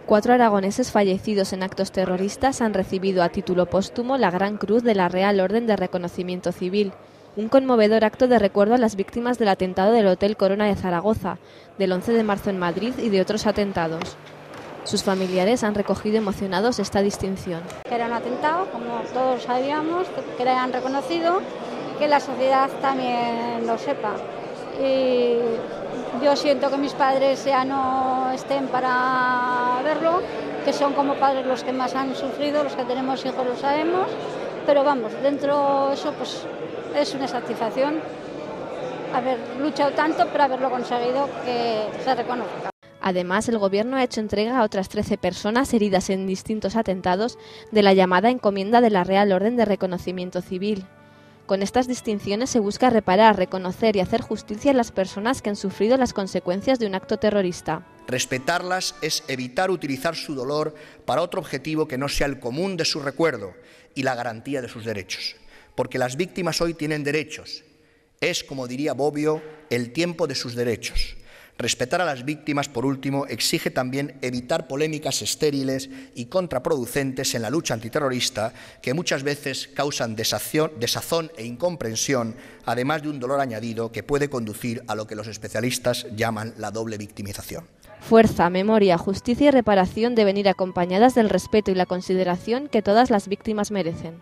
4 aragoneses fallecidos en actos terroristas han recibido a título póstumo la Gran Cruz de la Real Orden de Reconocimiento Civil, un conmovedor acto de recuerdo a las víctimas del atentado del Hotel Corona de Zaragoza, del 11 de marzo en Madrid y de otros atentados. Sus familiares han recogido emocionados esta distinción. Era un atentado, como todos sabíamos, que lo hayan reconocido y que la sociedad también lo sepa. Y yo siento que mis padres ya no estén para verlo, que son como padres los que más han sufrido, los que tenemos hijos lo sabemos, pero vamos, dentro de eso pues es una satisfacción haber luchado tanto para haberlo conseguido que se reconozca. Además, el Gobierno ha hecho entrega a otras 13 personas heridas en distintos atentados de la llamada encomienda de la Real Orden de Reconocimiento Civil. Con estas distinciones se busca reparar, reconocer y hacer justicia a las personas que han sufrido las consecuencias de un acto terrorista. Respetarlas es evitar utilizar su dolor para otro objetivo que no sea el común de su recuerdo y la garantía de sus derechos. Porque las víctimas hoy tienen derechos. Es, como diría Bobbio, el tiempo de sus derechos. Respetar a las víctimas, por último, exige también evitar polémicas estériles y contraproducentes en la lucha antiterrorista que muchas veces causan desazón e incomprensión, además de un dolor añadido que puede conducir a lo que los especialistas llaman la doble victimización. Fuerza, memoria, justicia y reparación deben ir acompañadas del respeto y la consideración que todas las víctimas merecen.